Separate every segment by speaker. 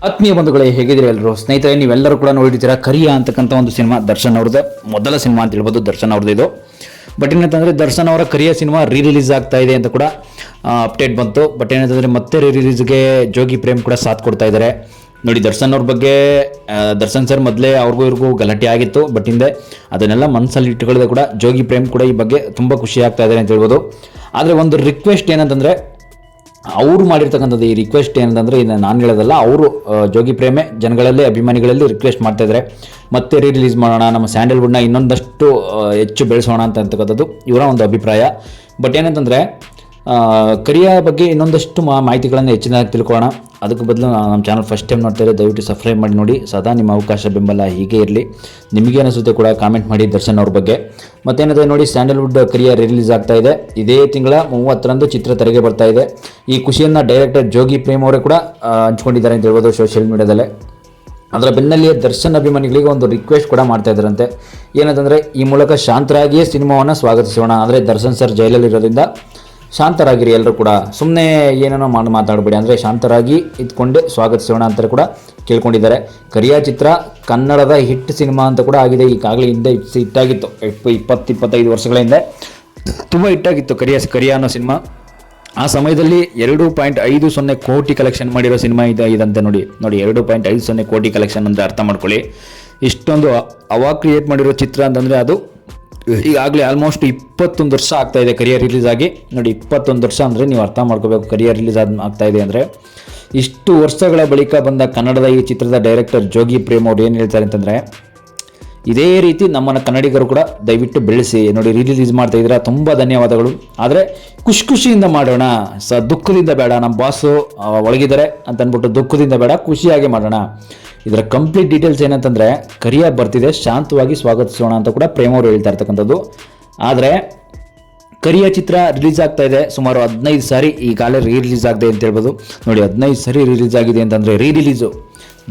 Speaker 1: ಆತ್ಮೀಯ ಬಂಧುಗಳೇ, ಹೇಗಿದ್ದೀರಿ ಎಲ್ಲರೂ? ಸ್ನೇಹಿತರೆ, ನೀವೆಲ್ಲರೂ ಕೂಡ ನೋಡಿದ್ದೀರಾ ಕರಿಯ ಅಂತಕ್ಕಂಥ ಒಂದು ಸಿನಿಮಾ. ದರ್ಶನ್ ಅವ್ರದ್ದು ಮೊದಲ ಸಿನಿಮಾ ಅಂತ ಹೇಳ್ಬೋದು, ದರ್ಶನ್ ಅವ್ರದ್ದು ಇದು. ಬಟ್ ಏನಂತಂದರೆ ದರ್ಶನ್ ಅವರ ಕರಿಯ ಸಿನಿಮಾ ರಿಲೀಸ್ ಆಗ್ತಾ ಇದೆ ಅಂತ ಕೂಡ ಅಪ್ಡೇಟ್ ಬಂತು. ಬಟ್ ಏನಂತಂದರೆ ಮತ್ತೆ ರಿಲೀಸ್ಗೆ ಜೋಗಿ ಪ್ರೇಮ್ ಕೂಡ ಸಾಥ್ ಕೊಡ್ತಾ ಇದ್ದಾರೆ. ನೋಡಿ, ದರ್ಶನ್ ಅವ್ರ ಬಗ್ಗೆ ದರ್ಶನ್ ಸರ್ ಮೊದಲೇ ಅವ್ರಿಗೂ ಇವ್ರಿಗೂ ಗಲಾಟೆ ಆಗಿತ್ತು. ಬಟ್ ಹಿಂದೆ ಅದನ್ನೆಲ್ಲ ಮನಸ್ಸಲ್ಲಿ ಇಟ್ಟುಕೊಳ್ಳದೆ ಕೂಡ ಜೋಗಿ ಪ್ರೇಮ್ ಕೂಡ ಈ ಬಗ್ಗೆ ತುಂಬ ಖುಷಿ ಆಗ್ತಾ ಇದ್ದಾರೆ ಅಂತ ಹೇಳ್ಬೋದು. ಆದರೆ ಒಂದು ರಿಕ್ವೆಸ್ಟ್ ಏನಂತಂದರೆ, ಅವರು ಮಾಡಿರ್ತಕ್ಕಂಥದ್ದು ಈ ರಿಕ್ವೆಸ್ಟ್ ಏನಂತಂದರೆ, ಇದು ನಾನು ಹೇಳೋದಲ್ಲ, ಅವರು ಜೋಗಿ ಪ್ರೇಮೆ ಜನಗಳಲ್ಲಿ ಅಭಿಮಾನಿಗಳಲ್ಲಿ ರಿಕ್ವೆಸ್ಟ್ ಮಾಡ್ತಾಯಿದ್ದಾರೆ, ಮತ್ತೆ ರಿಲೀಸ್ ಮಾಡೋಣ, ನಮ್ಮ ಸ್ಯಾಂಡಲ್ವುಡ್ನ ಇನ್ನೊಂದಷ್ಟು ಹೆಚ್ಚು ಬೆಳೆಸೋಣ ಅಂತಕ್ಕಂಥದ್ದು ಇವರ ಒಂದು ಅಭಿಪ್ರಾಯ. ಬಟ್ ಏನಂತಂದರೆ, ಕರಿಯ ಬಗ್ಗೆ ಇನ್ನೊಂದಷ್ಟು ಮಾಹಿತಿಗಳನ್ನು ಹೆಚ್ಚಿನದಾಗಿ ತಿಳ್ಕೊಳ್ಳೋಣ. ಅದಕ್ಕೆ ಬದಲು ನಮ್ಮ ಚಾನಲ್ ಫಸ್ಟ್ ಟೈಮ್ ನೋಡ್ತಾರೆ, ದಯವಿಟ್ಟು ಸಬ್ಸ್ಕ್ರೈಬ್ ಮಾಡಿ ನೋಡಿ. ಸದಾ ನಿಮ್ಮ ಅವಕಾಶ ಬೆಂಬಲ ಹೀಗೆ ಇರಲಿ. ನಿಮಗೆ ಅನಿಸುತ್ತೆ ಕೂಡ ಕಾಮೆಂಟ್ ಮಾಡಿ ದರ್ಶನ್ ಅವ್ರ ಬಗ್ಗೆ. ಮತ್ತೇನಿದೆ ನೋಡಿ, ಸ್ಯಾಂಡಲ್ವುಡ್ ಕರಿಯ ರಿಲೀಸ್ ಆಗ್ತಾ ಇದೆ. ಇದೇ ತಿಂಗಳ 30ರಂದು ಚಿತ್ರ ತೆರೆಗೆ ಬರ್ತಾ ಇದೆ. ಈ ಖುಷಿಯನ್ನು ಡೈರೆಕ್ಟರ್ ಜೋಗಿ ಪ್ರೇಮ್ ಅವರೇ ಕೂಡ ಹಂಚ್ಕೊಂಡಿದ್ದಾರೆ ಅಂತ ಹೇಳ್ಬೋದು ಸೋಷಿಯಲ್ ಮೀಡಿಯಾದಲ್ಲೇ. ಅದರ ಬೆನ್ನಲ್ಲಿಯೇ ದರ್ಶನ್ ಅಭಿಮಾನಿಗಳಿಗೆ ಒಂದು ರಿಕ್ವೆಸ್ಟ್ ಕೂಡ ಮಾಡ್ತಾ ಇದ್ದಾರಂತೆ. ಏನಂತಂದರೆ, ಈ ಮೂಲಕ ಶಾಂತರಾಗಿಯೇ ಸಿನಿಮಾವನ್ನು ಸ್ವಾಗತಿಸೋಣ. ಅಂದರೆ ದರ್ಶನ್ ಸರ್ ಜೈಲಲ್ಲಿರೋದ್ರಿಂದ ಶಾಂತರಾಗಿರಿ ಎಲ್ಲರೂ ಕೂಡ, ಸುಮ್ಮನೆ ಏನೇನೋ ಮಾತಾಡಬೇಡಿ, ಅಂದರೆ ಶಾಂತರಾಗಿ ಇದ್ಕೊಂಡೆ ಸ್ವಾಗತಿಸೋಣ ಅಂತ ಕೂಡ ಕೇಳ್ಕೊಂಡಿದ್ದಾರೆ. ಕರಿಯ ಚಿತ್ರ ಕನ್ನಡದ ಹಿಟ್ ಸಿನಿಮಾ ಅಂತ ಕೂಡ ಆಗಿದೆ. ಈಗಾಗಲೇ ಹಿಂದೆ ಹಿಟ್ಟಾಗಿತ್ತು, 20-25 ವರ್ಷಗಳ ಹಿಂದೆ ತುಂಬ ಹಿಟ್ಟಾಗಿತ್ತು ಕರಿಯ ಅನ್ನೋ ಸಿನಿಮಾ. ಆ ಸಮಯದಲ್ಲಿ 2.50 ಕೋಟಿ ಕಲೆಕ್ಷನ್ ಮಾಡಿರೋ ಸಿನಿಮಾ ಇದಂತೆ. ನೋಡಿ 2.50 ಕೋಟಿ ಕಲೆಕ್ಷನ್ ಅಂದರೆ ಅರ್ಥ ಮಾಡ್ಕೊಳ್ಳಿ. ಇಷ್ಟೊಂದು ಅವಾಗ ಕ್ರಿಯೇಟ್ ಮಾಡಿರೋ ಚಿತ್ರ ಅಂತಂದರೆ ಅದು ಈಗಾಗಲೇ ಆಲ್ಮೋಸ್ಟ್ 21 ವರ್ಷ ಆಗ್ತಾ ಇದೆ ಕರಿಯ ರಿಲೀಸ್ ಆಗಿ. ನೋಡಿ, 21 ವರ್ಷ ಅಂದರೆ ನೀವು ಅರ್ಥ ಮಾಡ್ಕೋಬೇಕು, ಕರಿಯ ರಿಲೀಸ್ ಆಗ್ತಾ ಇದೆ ಅಂದರೆ. ಇಷ್ಟು ವರ್ಷಗಳ ಬಳಿಕ ಬಂದ ಕನ್ನಡದ ಈ ಚಿತ್ರದ ಡೈರೆಕ್ಟರ್ ಜೋಗಿ ಪ್ರೇಮ್ ಅವ್ರು ಏನು ಹೇಳ್ತಾರೆ ಅಂತಂದರೆ, ಇದೇ ರೀತಿ ನಮ್ಮನ್ನು ಕನ್ನಡಿಗರು ಕೂಡ ದಯವಿಟ್ಟು ಬೆಳೆಸಿ. ನೋಡಿ, ರಿಲೀಸ್ ಮಾಡ್ತಾ ಇದ್ದೀರಾ, ತುಂಬ ಧನ್ಯವಾದಗಳು. ಆದರೆ ಖುಷಿಯಿಂದ ಮಾಡೋಣ, ದುಃಖದಿಂದ ಬೇಡ. ನಮ್ಮ ಬಾಸು ಒಳಗಿದ್ದಾರೆ ಅಂತ ಅಂದ್ಬಿಟ್ಟು ದುಃಖದಿಂದ ಬೇಡ, ಖುಷಿಯಾಗಿ ಮಾಡೋಣ. ಇದರ ಕಂಪ್ಲೀಟ್ ಡೀಟೇಲ್ಸ್ ಏನಂತಂದರೆ, ಕರಿಯ ಬರ್ತಿದೆ, ಶಾಂತವಾಗಿ ಸ್ವಾಗತಿಸೋಣ ಅಂತ ಕೂಡ ಪ್ರೇಮ್ ಅವರು ಹೇಳ್ತಾ ಇರ್ತಕ್ಕಂಥದ್ದು. ಆದರೆ ಕರಿಯ ಚಿತ್ರ ರಿಲೀಸ್ ಆಗ್ತಾ ಇದೆ ಸುಮಾರು 15 ಸಾರಿ ಈಗಾಗಲೇ ರಿಲೀಸ್ ಆಗಿದೆ ಅಂತ ಹೇಳ್ಬೋದು. ನೋಡಿ, 15 ಸಾರಿ ರಿಲೀಸ್ ಆಗಿದೆ ಅಂತಂದರೆ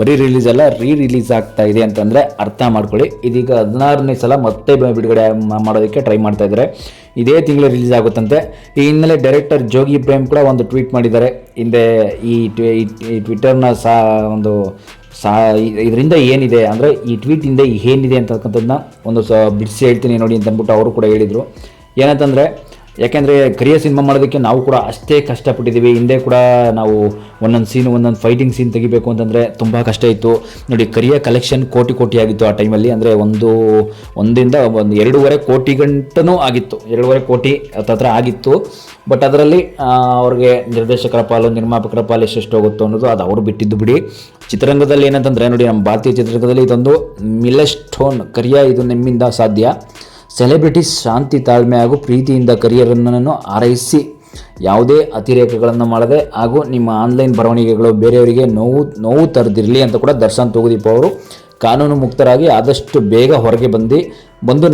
Speaker 1: ಬರೀ ರಿಲೀಸ್ ಅಲ್ಲ, ರಿಲೀಸ್ ಆಗ್ತಾ ಇದೆ ಅಂತಂದರೆ ಅರ್ಥ ಮಾಡ್ಕೊಳ್ಳಿ. ಇದೀಗ 16ನೇ ಸಲ ಮತ್ತೆ ಬಿಡುಗಡೆ ಮಾಡೋದಕ್ಕೆ ಟ್ರೈ ಮಾಡ್ತಾ ಇದ್ದಾರೆ. ಇದೇ ತಿಂಗಳು ರಿಲೀಸ್ ಆಗುತ್ತಂತೆ. ಈ ಹಿನ್ನೆಲೆ ಡೈರೆಕ್ಟರ್ ಜೋಗಿ ಪ್ರೇಮ್ ಕೂಡ ಒಂದು ಟ್ವೀಟ್ ಮಾಡಿದ್ದಾರೆ. ಹಿಂದೆ ಈ ಟ್ವಿಟ್ಟರ್ನ ಇದರಿಂದ ಏನಿದೆ ಅಂದರೆ, ಈ ಟ್ವೀಟಿಂದ ಏನಿದೆ ಅಂತಕ್ಕಂಥದ್ದನ್ನ ಒಂದು ಬಿಡಿಸಿ ಹೇಳ್ತೀನಿ ನೋಡಿ ಅಂತ ಅಂದ್ಬಿಟ್ಟು ಅವರು ಕೂಡ ಹೇಳಿದರು. ಏನಂತಂದರೆ, ಯಾಕೆಂದರೆ ಕರಿಯ ಸಿನಿಮಾ ಮಾಡೋದಕ್ಕೆ ನಾವು ಕೂಡ ಅಷ್ಟೇ ಕಷ್ಟಪಟ್ಟಿದ್ದೀವಿ. ಹಿಂದೆ ಕೂಡ ನಾವು ಒಂದೊಂದು ಫೈಟಿಂಗ್ ಸೀನ್ ತೆಗಿಬೇಕು ಅಂತಂದರೆ ತುಂಬ ಕಷ್ಟ ಇತ್ತು. ನೋಡಿ, ಕರಿಯ ಕಲೆಕ್ಷನ್ ಕೋಟಿ ಆಗಿತ್ತು ಆ ಟೈಮಲ್ಲಿ. ಅಂದರೆ ಒಂದಿಂದ 2.5 ಕೋಟಿ ಗಂಟನೂ ಆಗಿತ್ತು, 2.5 ಕೋಟಿ ಹತ್ರ ಆಗಿತ್ತು. ಬಟ್ ಅದರಲ್ಲಿ ಅವ್ರಿಗೆ ನಿರ್ದೇಶಕರ ಪಾಲು, ನಿರ್ಮಾಪಕರ ಪಾಲು ಎಷ್ಟು ಹೋಗುತ್ತೋ ಅನ್ನೋದು ಅದು ಅವರು ಬಿಟ್ಟಿದ್ದು ಬಿಡಿ. ಚಿತ್ರರಂಗದಲ್ಲಿ ಏನಂತಂದರೆ ನೋಡಿ, ನಮ್ಮ ಭಾರತೀಯ ಚಿತ್ರರಂಗದಲ್ಲಿ ಇದೊಂದು ಮಿಲ್ಸ್ಟೋನ್ ಕರಿಯ, ಇದು ನಿಮ್ಮಿಂದ ಸಾಧ್ಯ. ಸೆಲೆಬ್ರಿಟೀಸ್ ಶಾಂತಿ, ತಾಳ್ಮೆ ಹಾಗೂ ಪ್ರೀತಿಯಿಂದ ಕರಿಯರನ್ನು ಹಾರೈಸಿ, ಯಾವುದೇ ಅತಿರೇಕಗಳನ್ನು ಮಾಡದೆ ಹಾಗೂ ನಿಮ್ಮ ಆನ್ಲೈನ್ ಬರವಣಿಗೆಗಳು ಬೇರೆಯವರಿಗೆ ನೋವು ತರದಿರಲಿ ಅಂತ ಕೂಡ ದರ್ಶನ್ ತೂಗುದೀಪ ಅವರು ಕಾನೂನು ಮುಕ್ತರಾಗಿ ಆದಷ್ಟು ಬೇಗ ಹೊರಗೆ ಬಂದು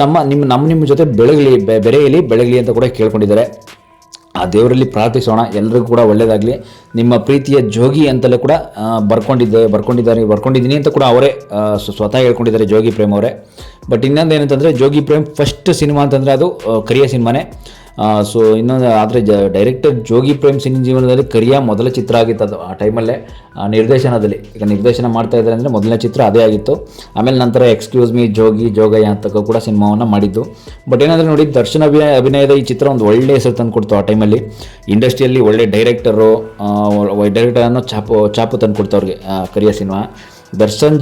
Speaker 1: ನಿಮ್ಮ ಜೊತೆ ಬೆಳಗಲಿ ಅಂತ ಕೂಡ ಕೇಳ್ಕೊಂಡಿದ್ದಾರೆ. ಆ ದೇವರಲ್ಲಿ ಪ್ರಾರ್ಥಿಸೋಣ, ಎಲ್ಲರಿಗೂ ಕೂಡ ಒಳ್ಳೆಯದಾಗಲಿ. ನಿಮ್ಮ ಪ್ರೀತಿಯ ಜೋಗಿ ಅಂತಲೇ ಕೂಡ ಬರ್ಕೊಂಡಿದ್ದೀನಿ ಅಂತ ಕೂಡ ಅವರೇ ಸ್ವತಃ ಹೇಳ್ಕೊಂಡಿದ್ದಾರೆ ಜೋಗಿ ಪ್ರೇಮ್ ಅವರೇ. ಬಟ್ ಇನ್ನೊಂದು ಏನಂತಂದರೆ, ಜೋಗಿ ಪ್ರೇಮ್ ಫಸ್ಟ್ ಸಿನಿಮಾ ಅಂತಂದರೆ ಅದು ಕರಿಯ ಸಿನಿಮಾನೇ. ಸೊ ಇನ್ನೊಂದು ಆದರೆ ಡೈರೆಕ್ಟರ್ ಜೋಗಿ ಪ್ರೇಮ್ ಸಿನಿಮಾ ಜೀವನದಲ್ಲಿ ಕರಿಯ ಮೊದಲ ಚಿತ್ರ ಆಗಿತ್ತು. ಅದು ಆ ಟೈಮಲ್ಲೇ ನಿರ್ದೇಶನದಲ್ಲಿ, ಈಗ ನಿರ್ದೇಶನ ಮಾಡ್ತಾ ಇದ್ದಾರೆ ಅಂದರೆ ಮೊದಲನೇ ಚಿತ್ರ ಅದೇ ಆಗಿತ್ತು. ಆಮೇಲೆ ನಂತರ ಎಕ್ಸ್ಕ್ಯೂಸ್ ಮೀ ಜೋಗಯ್ಯ ಅಂತ ಕೂಡ ಸಿನಿಮಾವನ್ನು ಮಾಡಿದ್ದು. ಬಟ್ ಏನಂದರೆ ನೋಡಿ, ದರ್ಶನ್ ಅಭಿನಯದ ಈ ಚಿತ್ರ ಒಂದು ಒಳ್ಳೆ ಹೆಸರು ತಂದು ಕೊಡ್ತು ಆ ಟೈಮಲ್ಲಿ. ಇಂಡಸ್ಟ್ರಿಯಲ್ಲಿ ಒಳ್ಳೆ ಡೈರೆಕ್ಟರನ್ನು ಚಾಪು ತಂದು ಕೊಡ್ತು ಅವ್ರಿಗೆ ಕರಿಯ ಸಿನಿಮಾ. ದರ್ಶನ್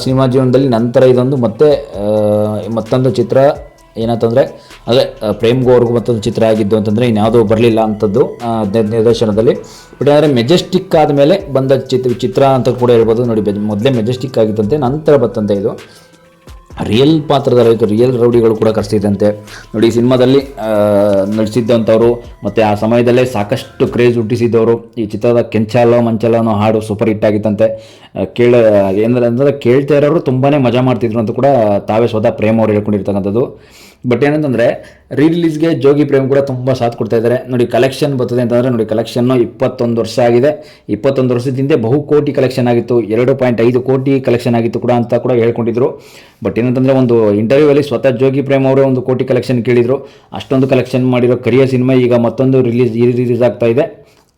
Speaker 1: ಸಿನಿಮಾ ಜೀವನದಲ್ಲಿ ನಂತರ ಇದೊಂದು ಮತ್ತೊಂದು ಚಿತ್ರ ಏನಂತಂದರೆ, ಅದೇ ಪ್ರೇಮ್ಗೂ ಅವ್ರಿಗೂ ಮತ್ತೊಂದು ಚಿತ್ರ ಆಗಿದ್ದು ಅಂತಂದರೆ ಇನ್ಯಾವುದೂ ಬರಲಿಲ್ಲ ಅಂಥದ್ದು ನಿರ್ದೇಶನದಲ್ಲಿ. ಬಟ್ ಆದರೆ ಮೆಜೆಸ್ಟಿಕ್ ಆದಮೇಲೆ ಬಂದ ಚಿತ್ರ ಅಂತ ಕೂಡ ಹೇಳ್ಬೋದು. ನೋಡಿ, ಮೊದಲೇ ಮೆಜೆಸ್ಟಿಕ್ ಆಗಿತ್ತಂತೆ, ನಂತರ ಬತ್ತಂತೆ ಇದು ರಿಯಲ್ ಪಾತ್ರದ ರಿಯಲ್ ರೌಡಿಗಳು ಕೂಡ ಕರೆಸಿದಂತೆ. ನೋಡಿ, ಈ ಸಿನಿಮಾದಲ್ಲಿ ನಟಿಸಿದ್ದಂಥವ್ರು ಮತ್ತು ಆ ಸಮಯದಲ್ಲೇ ಸಾಕಷ್ಟು ಕ್ರೇಜ್ ಹುಟ್ಟಿಸಿದ್ದವರು. ಈ ಚಿತ್ರದ ಕೆಂಚಾಲೋ ಮಂಚಾಲೋ ಅನ್ನೋ ಹಾಡು ಸೂಪರ್ ಹಿಟ್ ಆಗಿತ್ತಂತೆ. ಏನಂದರೆ ಕೇಳ್ತಾ ಇರೋರು ತುಂಬಾ ಮಜಾ ಮಾಡ್ತಿದ್ರು ಅಂತ ಕೂಡ ತಾವೇ ಸ್ವತಃ ಪ್ರೇಮ್ ಅವರು ಹೇಳ್ಕೊಂಡಿರ್ತಕ್ಕಂಥದ್ದು. ಬಟ್ ಏನಂತಂದರೆ, ರಿಲೀಸ್ಗೆ ಜೋಗಿ ಪ್ರೇಮ್ ಕೂಡ ತುಂಬ ಸಾಥ್ ಕೊಡ್ತಾ ಇದ್ದಾರೆ. ನೋಡಿ, ಕಲೆಕ್ಷನ್ ಬರ್ತದೆ ಅಂತಂದರೆ, ನೋಡಿ ಕಲೆಕ್ಷನ್ನು 21 ವರ್ಷ ಆಗಿದೆ. 21 ವರ್ಷದ ಹಿಂದೆ ಬಹುಕೋಟಿ ಕಲೆಕ್ಷನ್ ಆಗಿತ್ತು, 2.5 ಕೋಟಿ ಕಲೆಕ್ಷನ್ ಆಗಿತ್ತು ಕೂಡ ಅಂತ ಕೂಡ ಹೇಳ್ಕೊಂಡಿದ್ರು. ಬಟ್ ಏನಂತಂದರೆ, ಒಂದು ಇಂಟರ್ವ್ಯೂವಲ್ಲಿ ಸ್ವತಃ ಜೋಗಿ ಪ್ರೇಮ್ ಅವರೇ 1 ಕೋಟಿ ಕಲೆಕ್ಷನ್ ಕೇಳಿದರು. ಅಷ್ಟೊಂದು ಕಲೆಕ್ಷನ್ ಮಾಡಿರೋ ಕರಿಯ ಸಿನಿಮಾ ಈಗ ಮತ್ತೊಂದು ರಿಲೀಸ್ ಆಗ್ತಾ ಇದೆ.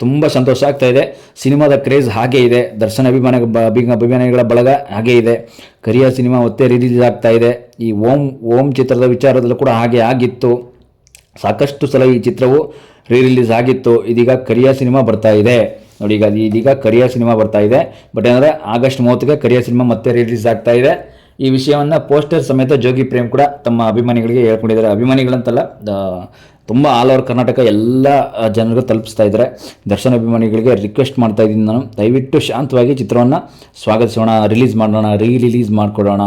Speaker 1: ತುಂಬ ಸಂತೋಷ ಆಗ್ತಾ ಇದೆ. ಸಿನಿಮಾದ ಕ್ರೇಜ್ ಹಾಗೇ ಇದೆ, ದರ್ಶನ್ ಅಭಿಮಾನಿಗಳ ಬಳಗ ಹಾಗೇ ಇದೆ. ಕರಿಯ ಸಿನಿಮಾ ಮತ್ತೆ ರಿಲೀಸ್ ಆಗ್ತಾ ಇದೆ. ಈ ಓಂ ಚಿತ್ರದ ವಿಚಾರದಲ್ಲೂ ಕೂಡ ಹಾಗೆ ಆಗಿತ್ತು. ಸಾಕಷ್ಟು ಸಲ ಈ ಚಿತ್ರವು ರಿಲೀಸ್ ಆಗಿತ್ತು. ಇದೀಗ ಕರಿಯ ಸಿನಿಮಾ ಬರ್ತಾ ಇದೆ ನೋಡಿ. ಇದೀಗ ಕರಿಯ ಸಿನಿಮಾ ಬರ್ತಾ ಇದೆ. ಬಟ್ ಏನಂದರೆ August 30ಕ್ಕೆ ಕರಿಯ ಸಿನಿಮಾ ಮತ್ತೆ ರಿಲೀಸ್ ಆಗ್ತಾ ಇದೆ. ಈ ವಿಷಯವನ್ನು ಪೋಸ್ಟರ್ ಸಮೇತ ಜೋಗಿ ಪ್ರೇಮ್ ಕೂಡ ತಮ್ಮ ಅಭಿಮಾನಿಗಳಿಗೆ ಹೇಳ್ಕೊಂಡಿದ್ದಾರೆ. ಅಭಿಮಾನಿಗಳಂತಲ್ಲ, ತುಂಬ ಆಲ್ ಓವರ್ ಕರ್ನಾಟಕ ಎಲ್ಲ ಜನರಿಗೂ ತಲುಪಿಸ್ತಾ ಇದ್ದಾರೆ. ದರ್ಶನ್ ಅಭಿಮಾನಿಗಳಿಗೆ ರಿಕ್ವೆಸ್ಟ್ ಮಾಡ್ತಾ ಇದ್ದೀನಿ ನಾನು, ದಯವಿಟ್ಟು ಶಾಂತವಾಗಿ ಚಿತ್ರವನ್ನು ಸ್ವಾಗತಿಸೋಣ, ರಿಲೀಸ್ ಮಾಡಿಕೊಡೋಣ,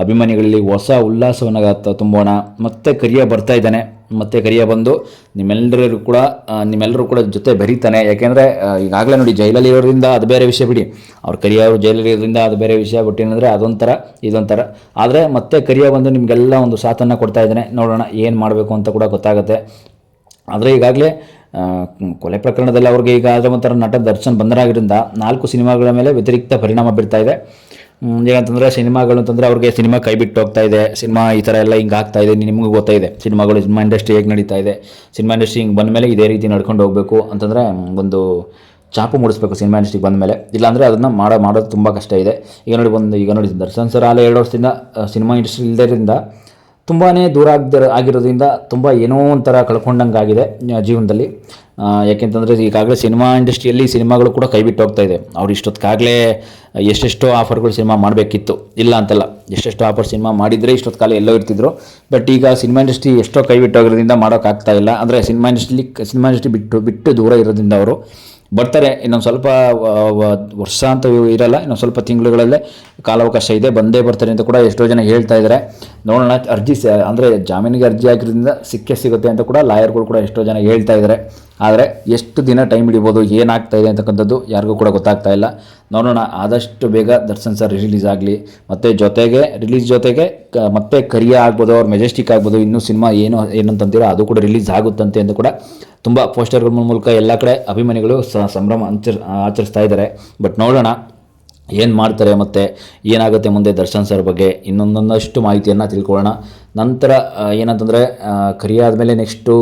Speaker 1: ಅಭಿಮಾನಿಗಳಲ್ಲಿ ಹೊಸ ಉಲ್ಲಾಸವನ್ನು ತುಂಬೋಣ. ಮತ್ತೆ ಕರಿಯ ಬರ್ತಾ ಇದ್ದಾನೆ, ಮತ್ತೆ ಕರಿಯ ಬಂದು ನಿಮ್ಮೆಲ್ಲರೂ ಕೂಡ ಜೊತೆ ಬೆರೀತಾನೆ. ಯಾಕೆಂದರೆ ಈಗಾಗಲೇ ನೋಡಿ, ಜೈಲಲ್ಲಿ ಇರೋದ್ರಿಂದ ಅದು ಬೇರೆ ವಿಷಯ ಬಿಡಿ, ಅವ್ರು ಕರಿಯ ಅವರು ಜೈಲಲ್ಲಿ ಇರೋದ್ರಿಂದ ಅದು ಬೇರೆ ವಿಷಯ. ಬಟ್ ಏನಂದರೆ ಅದೊಂಥರ ಇದೊಂಥರ. ಆದರೆ ಮತ್ತೆ ಕರಿಯ ಬಂದು ನಿಮಗೆಲ್ಲ ಒಂದು ಸಾಥನ್ನು ಕೊಡ್ತಾ ಇದ್ದಾನೆ. ನೋಡೋಣ ಏನು ಮಾಡಬೇಕು ಅಂತ ಕೂಡ ಗೊತ್ತಾಗುತ್ತೆ. ಆದರೆ ಈಗಾಗಲೇ ಕೊಲೆ ಪ್ರಕರಣದಲ್ಲಿ ಅವ್ರಿಗೆ ಈಗ ಅದರ ಒಂಥರ ನಟ ದರ್ಶನ್ ಬಂದರಾಗಿದ್ದರಿಂದ 4 ಸಿನಿಮಾಗಳ ಮೇಲೆ ವ್ಯತಿರಿಕ್ತ ಪರಿಣಾಮ ಬೀರ್ತಾ ಇದೆ. ಏನಂತಂದರೆ ಸಿನಿಮಾಗಳು ಅಂತಂದರೆ ಅವ್ರಿಗೆ ಸಿನಿಮಾ ಕೈ ಬಿಟ್ಟು ಹೋಗ್ತಾ ಇದೆ. ಸಿನಿಮಾ ಈ ಥರ ಎಲ್ಲ ಹಿಂಗೆ ಆಗ್ತಾ ಇದೆ. ನಿಮಗೂ ಗೊತ್ತಾಯಿದೆ ಸಿನಿಮಾ ಇಂಡಸ್ಟ್ರಿ ಹೇಗೆ ನಡೀತಾ ಇದೆ. ಸಿನಿಮಾ ಇಂಡಸ್ಟ್ರಿ ಹಿಂಗೆ ಬಂದ ಮೇಲೆ ಇದೇ ರೀತಿ ನಡ್ಕೊಂಡು ಹೋಗಬೇಕು ಅಂತಂದರೆ ಒಂದು ಚಾಪು ಮೂಡಿಸ್ಬೇಕು ಸಿನಿಮಾ ಇಂಡಸ್ಟ್ರಿಗೆ ಬಂದ ಮೇಲೆ. ಇಲ್ಲಾಂದರೆ ಅದನ್ನು ಮಾಡೋದು ತುಂಬ ಕಷ್ಟ ಇದೆ. ಈಗ ನೋಡಿ ದರ್ಶನ್ ಸರ್ 2 ವರ್ಷದಿಂದ ಸಿನಿಮಾ ಇಂಡಸ್ಟ್ರಿ ಇಲ್ಲದ್ರಿಂದ ತುಂಬಾ ದೂರ ಆಗಿರೋದ್ರಿಂದ ತುಂಬ ಏನೋ ಒಂಥರ ಕಳ್ಕೊಂಡಂಗೆ ಆಗಿದೆ ಜೀವನದಲ್ಲಿ. ಯಾಕೆಂತಂದರೆ ಈಗಾಗಲೇ ಸಿನಿಮಾ ಇಂಡಸ್ಟ್ರಿಯಲ್ಲಿ ಸಿನಿಮಾಗಳು ಕೂಡ ಕೈ ಬಿಟ್ಟು ಹೋಗ್ತಾ ಇದೆ. ಅವ್ರು ಇಷ್ಟೊತ್ತಿಗಾಗಲೇ ಎಷ್ಟೆಷ್ಟೋ ಆಫರ್ಗಳು ಸಿನಿಮಾ ಮಾಡಬೇಕಿತ್ತು, ಇಲ್ಲ ಅಂತಲ್ಲ, ಎಷ್ಟೆಷ್ಟೋ ಆಫರ್ ಸಿನಿಮಾ ಮಾಡಿದರೆ ಇಷ್ಟೊತ್ತು ಕಾಲ ಎಲ್ಲೋ ಇರ್ತಿದ್ರು. ಬಟ್ ಈಗ ಸಿನಿಮಾ ಇಂಡಸ್ಟ್ರಿ ಎಷ್ಟೋ ಕೈ ಬಿಟ್ಟು ಹೋಗೋದ್ರಿಂದ ಮಾಡೋಕ್ಕಾಗ್ತಾ ಇಲ್ಲ. ಅಂದರೆ ಸಿನಿಮಾ ಇಂಡಸ್ಟ್ರಿ ಬಿಟ್ಟು ದೂರ ಇರೋದ್ರಿಂದ ಅವರು ಬರ್ತಾರೆ. ಇನ್ನೊಂದು ಸ್ವಲ್ಪ ವರ್ಷ ಅಂತ ಇರಲ್ಲ, ಇನ್ನೊಂದು ಸ್ವಲ್ಪ ತಿಂಗಳುಗಳಲ್ಲೇ ಕಾಲಾವಕಾಶ ಇದೆ, ಬಂದೇ ಬರ್ತಾರೆ ಅಂತ ಕೂಡ ಎಷ್ಟೋ ಜನ ಹೇಳ್ತಾ ಇದ್ದಾರೆ. ನೋಡೋಣ. ಅಂದರೆ ಜಾಮೀನಿಗೆ ಅರ್ಜಿ ಹಾಕಿರೋದ್ರಿಂದ ಸಿಗುತ್ತೆ ಅಂತ ಕೂಡ ಲಾಯರ್ಗಳು ಕೂಡ ಎಷ್ಟೋ ಜನ ಹೇಳ್ತಾ ಇದ್ದಾರೆ. ಆದರೆ ಎಷ್ಟು ದಿನ ಟೈಮ್ ಹಿಡಿಬೋದು, ಏನಾಗ್ತಾ ಇದೆ ಅಂತಕ್ಕಂಥದ್ದು ಯಾರಿಗೂ ಕೂಡ ಗೊತ್ತಾಗ್ತಾ ಇಲ್ಲ. ನೋಡೋಣ, ಆದಷ್ಟು ಬೇಗ ದರ್ಶನ್ ಸರ್ ರಿಲೀಸ್ ಆಗಲಿ. ಮತ್ತು ಜೊತೆಗೆ ಮತ್ತೆ ಕರಿಯ ಆಗ್ಬೋದು, ಅವ್ರ ಮೆಜೆಸ್ಟಿಕ್ ಆಗ್ಬೋದು, ಇನ್ನೂ ಸಿನಿಮಾ ಏನಂತೀರೋ ಅದು ಕೂಡ ರಿಲೀಸ್ ಆಗುತ್ತಂತೆ ಅಂತ ಕೂಡ ತುಂಬ ಪೋಸ್ಟರ್ಗಳ ಮೂಲಕ ಎಲ್ಲ ಕಡೆ ಅಭಿಮಾನಿಗಳು ಸಂಭ್ರಮ ಆಚರಿಸ್ತಾ ಇದ್ದಾರೆ. ಬಟ್ ನೋಡೋಣ ಏನು ಮಾಡ್ತಾರೆ, ಮತ್ತು ಏನಾಗುತ್ತೆ ಮುಂದೆ ದರ್ಶನ್ ಸರ್ ಬಗ್ಗೆ ಇನ್ನೊಂದಷ್ಟು ಮಾಹಿತಿಯನ್ನು ತಿಳ್ಕೊಳ್ಳೋಣ. ನಂತರ ಏನಂತಂದರೆ ಕರಿಯ ಆದಮೇಲೆ ನೆಕ್ಸ್ಟು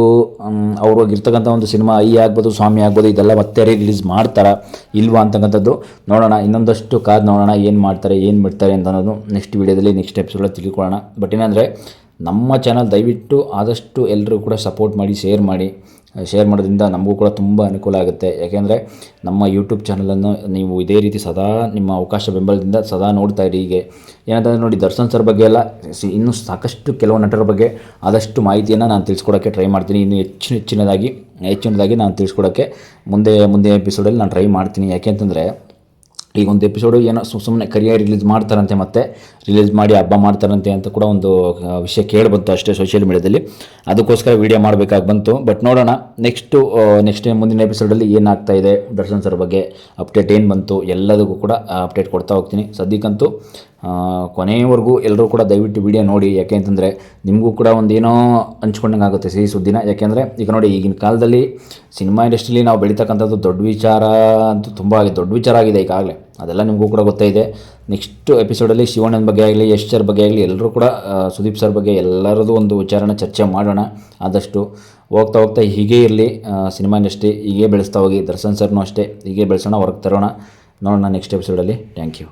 Speaker 1: ಅವ್ರಿಗಿರ್ತಕ್ಕಂಥ ಒಂದು ಸಿನಿಮಾ ಆಗ್ಬೋದು, ಸ್ವಾಮಿ ಆಗ್ಬೋದು, ಇದೆಲ್ಲ ಮತ್ತೆ ರಿಲೀಸ್ ಮಾಡ್ತಾರಾ ಇಲ್ವಾ ಅಂತಕ್ಕಂಥದ್ದು ನೋಡೋಣ. ಇನ್ನೊಂದಷ್ಟು ಕಾದು ನೋಡೋಣ ಏನು ಮಾಡ್ತಾರೆ, ಏನು ಬಿಡ್ತಾರೆ ಅಂತ ಅನ್ನೋದು ನೆಕ್ಸ್ಟ್ ವೀಡಿಯೋದಲ್ಲಿ ನೆಕ್ಸ್ಟ್ ಎಪಿಸೋಡಲ್ಲಿ ತಿಳ್ಕೊಳ್ಳೋಣ. ಬಟ್ ಏನಂದರೆ ನಮ್ಮ ಚಾನಲ್ ದಯವಿಟ್ಟು ಆದಷ್ಟು ಎಲ್ಲರೂ ಕೂಡ ಸಪೋರ್ಟ್ ಮಾಡಿ, ಶೇರ್ ಮಾಡೋದ್ರಿಂದ ನಮಗೂ ಕೂಡ ತುಂಬ ಅನುಕೂಲ ಆಗುತ್ತೆ. ಯಾಕೆಂದರೆ ನಮ್ಮ ಯೂಟ್ಯೂಬ್ ಚಾನಲನ್ನು ನೀವು ಇದೇ ರೀತಿ ಸದಾ ನಿಮ್ಮ ಅವಕಾಶ ಬೆಂಬಲದಿಂದ ಸದಾ ನೋಡ್ತಾ ಇರಿ. ಹೀಗೆ ಏನಂತಂದರೆ ನೋಡಿ, ದರ್ಶನ್ ಸರ್ ಬಗ್ಗೆ ಎಲ್ಲ ಇನ್ನೂ ಸಾಕಷ್ಟು ಕೆಲವು ನಟರ ಬಗ್ಗೆ ಆದಷ್ಟು ಮಾಹಿತಿಯನ್ನು ನಾನು ತಿಳಿಸ್ಕೊಡೋಕ್ಕೆ ಟ್ರೈ ಮಾಡ್ತೀನಿ. ಇನ್ನೂ ಹೆಚ್ಚಿನದಾಗಿ ನಾನು ತಿಳಿಸ್ಕೊಡೋಕ್ಕೆ ಮುಂದೆ ಎಪಿಸೋಡಲ್ಲಿ ನಾನು ಟ್ರೈ ಮಾಡ್ತೀನಿ. ಯಾಕೆಂತಂದರೆ ಈಗ ಒಂದು ಎಪಿಸೋಡು ಏನೋ ಸುಮ್ಮನೆ ಕರಿಯ ರಿಲೀಸ್ ಮಾಡ್ತಾರಂತೆ, ಮತ್ತೆ ರಿಲೀಸ್ ಮಾಡಿ ಹಬ್ಬ ಮಾಡ್ತಾರಂತೆ ಅಂತ ಕೂಡ ಒಂದು ವಿಷಯ ಕೇಳಿಬಂತು ಅಷ್ಟೇ ಸೋಷಿಯಲ್ ಮೀಡಿಯಾದಲ್ಲಿ. ಅದಕ್ಕೋಸ್ಕರ ವೀಡಿಯೋ ಮಾಡಬೇಕಾಗಿ ಬಂತು. ಬಟ್ ನೋಡೋಣ ನೆಕ್ಸ್ಟ್ ಮುಂದಿನ ಎಪಿಸೋಡಲ್ಲಿ ಏನಾಗ್ತಾ ಇದೆ, ದರ್ಶನ್ ಸರ್ ಬಗ್ಗೆ ಅಪ್ಡೇಟ್ ಏನು ಬಂತು ಎಲ್ಲದಕ್ಕೂ ಕೂಡ ಅಪ್ಡೇಟ್ ಕೊಡ್ತಾ ಹೋಗ್ತೀನಿ. ಸದ್ಯಕ್ಕಂತೂ ಕೊನೆಯವರೆಗೂ ಎಲ್ಲರೂ ಕೂಡ ದಯವಿಟ್ಟು ವಿಡಿಯೋ ನೋಡಿ. ಯಾಕೆ ಅಂತಂದರೆ ನಿಮಗೂ ಕೂಡ ಒಂದೇನೋ ಹಂಚ್ಕೊಂಡಂಗೆ ಆಗುತ್ತೆ ಸಿಹಿ ಸುದ್ದಿನ. ಯಾಕೆಂದರೆ ಈಗ ನೋಡಿ, ಈಗಿನ ಕಾಲದಲ್ಲಿ ಸಿನಿಮಾ ಇಂಡಸ್ಟ್ರಿಲಿ ನಾವು ಬೆಳೀತಕ್ಕಂಥದ್ದು ದೊಡ್ಡ ವಿಚಾರ ಅಂತೂ ತುಂಬ ದೊಡ್ಡ ವಿಚಾರ ಆಗಿದೆ ಈಗಾಗಲೇ. ಅದೆಲ್ಲ ನಿಮಗೂ ಕೂಡ ಗೊತ್ತಾಯಿದೆ. ನೆಕ್ಸ್ಟ್ ಎಪಿಸೋಡಲ್ಲಿ ಶಿವಣ್ಣನ ಬಗ್ಗೆ ಆಗಲಿ, ಯಶ್ ಸರ್ ಬಗ್ಗೆ ಆಗಲಿ, ಎಲ್ಲರೂ ಕೂಡ ಸುದೀಪ್ ಸರ್ ಬಗ್ಗೆ ಎಲ್ಲರದ್ದು ಒಂದು ವಿಚಾರನ ಚರ್ಚೆ ಮಾಡೋಣ. ಆದಷ್ಟು ಹೋಗ್ತಾ ಹೀಗೇ ಇರಲಿ ಸಿನಿಮಾ ಇಂಡಸ್ಟ್ರಿ, ಹೀಗೇ ಬೆಳೆಸ್ತಾ ಹೋಗಿ. ದರ್ಶನ್ ಸರ್ನೂ ಅಷ್ಟೇ ಹೀಗೆ ಬೆಳೆಸೋಣ, ಹೊರಗೆ ತರೋಣ. ನೋಡೋಣ ನೆಕ್ಸ್ಟ್ ಎಪಿಸೋಡಲ್ಲಿ. Thank you.